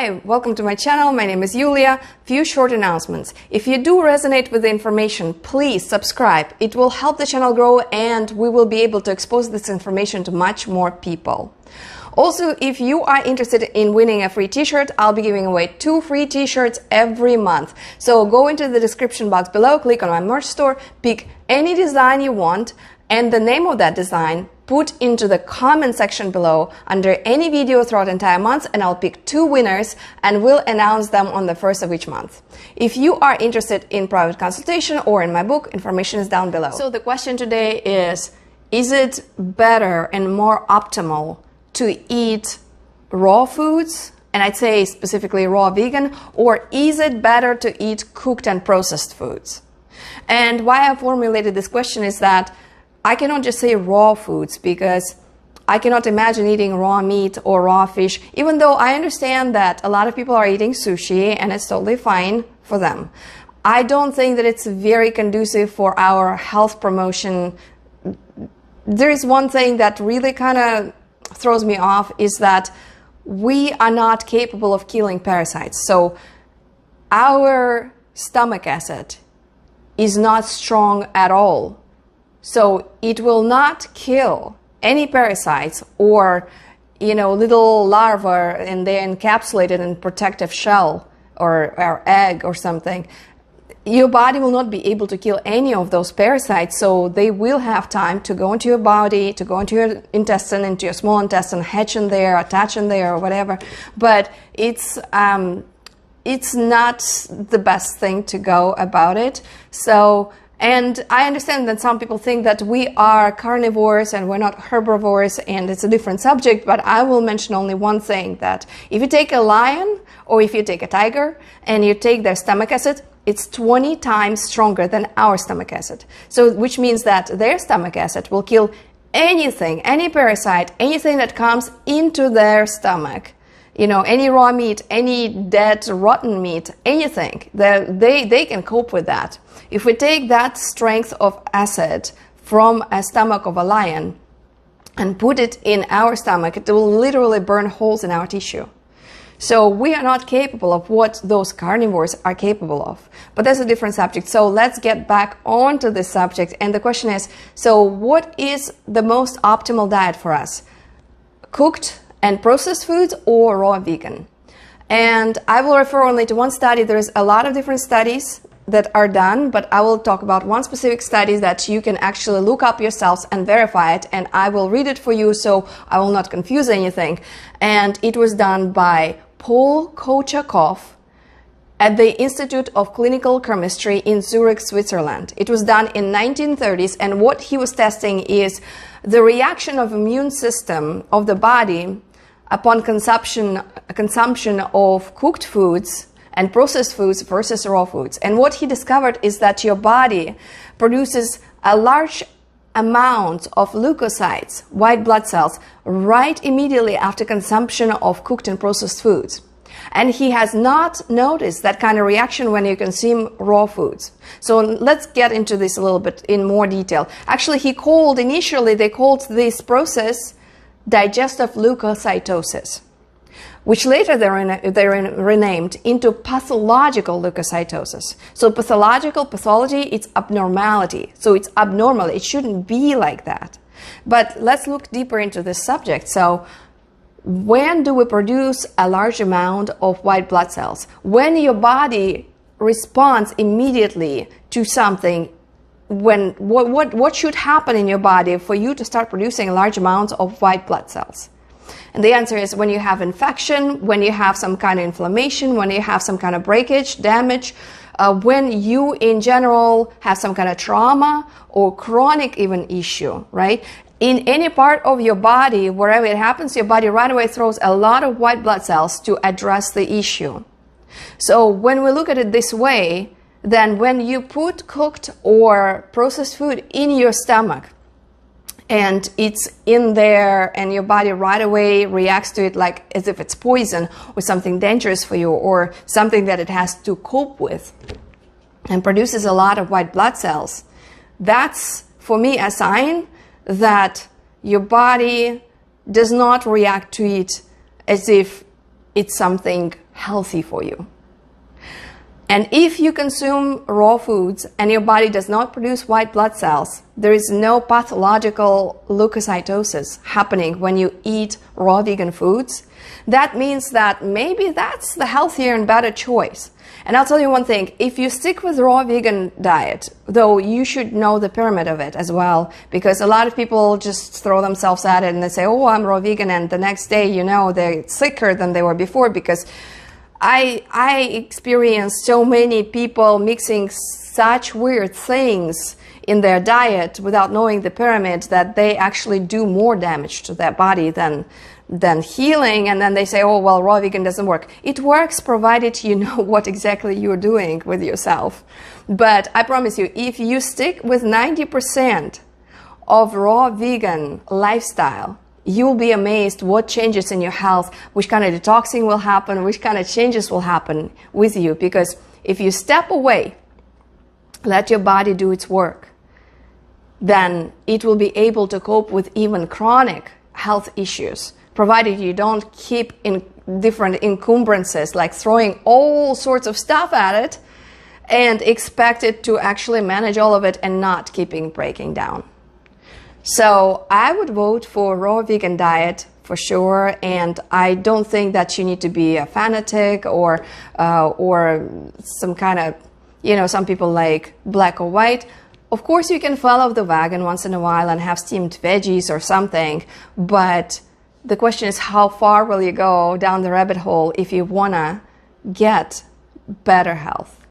Hi, welcome to my channel. My name is Yulia. Few short announcements. If you do resonate with the information, please subscribe. It will help the channel grow and we will be able to expose this information to much more people. Also, if you are interested in winning a free t-shirt, I'll be giving away 2 free t-shirts every month. So go into the description box below, click on my merch store, pick any design you want and the name of that design, put into the comment section below under any video throughout the entire month, and I'll pick 2 winners and we'll announce them on the first of each month. If you are interested in private consultation or in my book, information is down below. So the question today is it better and more optimal to eat raw foods, and I'd say specifically raw vegan, or is it better to eat cooked and processed foods? And why I formulated this question is that I cannot just say raw foods because I cannot imagine eating raw meat or raw fish, even though I understand that a lot of people are eating sushi and it's totally fine for them. I don't think that it's very conducive for our health promotion. There is one thing that really kind of throws me off is that we are not capable of killing parasites. So our stomach acid is not strong at all. So it will not kill any parasites or, little larvae, and they're encapsulated in protective shell or egg or something. Your body will not be able to kill any of those parasites, so they will have time to go into your body, to go into your intestine, into your small intestine, hatch in there, attach in there, or whatever. But it's not the best thing to go about it. And I understand that some people think that we are carnivores and we're not herbivores, and it's a different subject, but I will mention only one thing, that if you take a lion or if you take a tiger and you take their stomach acid, it's 20 times stronger than our stomach acid. So, which means that their stomach acid will kill anything, any parasite, anything that comes into their stomach. Any raw meat, any dead, rotten meat, anything, they can cope with that. If we take that strength of acid from a stomach of a lion and put it in our stomach, it will literally burn holes in our tissue. So we are not capable of what those carnivores are capable of. But that's a different subject. So let's get back onto this subject. And the question is, so what is the most optimal diet for us? Cooked and processed foods or raw vegan? And I will refer only to one study. There's a lot of different studies that are done, but I will talk about one specific study that you can actually look up yourselves and verify it, and I will read it for you so I will not confuse anything. And it was done by Paul Kochakov at the Institute of Clinical Chemistry in Zurich, Switzerland. It was done in 1930s, and what he was testing is the reaction of immune system of the body upon consumption of cooked foods and processed foods versus raw foods. And what he discovered is that your body produces a large amount of leukocytes, white blood cells, right immediately after consumption of cooked and processed foods. And he has not noticed that kind of reaction when you consume raw foods. So let's get into this a little bit in more detail. Actually, initially they called this process digestive leukocytosis, which later they renamed into pathological leukocytosis. So pathology, it's abnormality. So it's abnormal. It shouldn't be like that. But let's look deeper into this subject. So when do we produce a large amount of white blood cells? When your body responds immediately to something, what should happen in your body for you to start producing large amounts of white blood cells? And the answer is when you have infection, when you have some kind of inflammation, when you have some kind of breakage, damage, when you in general have some kind of trauma or chronic even issue, right? In any part of your body, wherever it happens, your body right away throws a lot of white blood cells to address the issue. So when we look at it this way, then when you put cooked or processed food in your stomach, and it's in there and your body right away reacts to it like as if it's poison or something dangerous for you or something that it has to cope with, and produces a lot of white blood cells, that's for me a sign that your body does not react to it as if it's something healthy for you. And if you consume raw foods and your body does not produce white blood cells, there is no pathological leukocytosis happening when you eat raw vegan foods, that means that maybe that's the healthier and better choice. And I'll tell you one thing, if you stick with raw vegan diet, though you should know the pyramid of it as well, because a lot of people just throw themselves at it and they say, oh, I'm raw vegan, and the next day, you know, they're sicker than they were before, because I experienced so many people mixing such weird things in their diet without knowing the pyramid that they actually do more damage to their body than healing. And then they say, oh, well, raw vegan doesn't work. It works provided you know what exactly you're doing with yourself. But I promise you, if you stick with 90% of raw vegan lifestyle, you'll be amazed what changes in your health, which kind of detoxing will happen, which kind of changes will happen with you. Because if you step away, let your body do its work, then it will be able to cope with even chronic health issues, provided you don't keep in different encumbrances, like throwing all sorts of stuff at it and expect it to actually manage all of it and not keeping breaking down. So I would vote for raw vegan diet for sure, and I don't think that you need to be a fanatic or some kind of, you know, some people like black or white. Of course, you can follow the wagon once in a while and have steamed veggies or something, but the question is, how far will you go down the rabbit hole if you wanna get better health?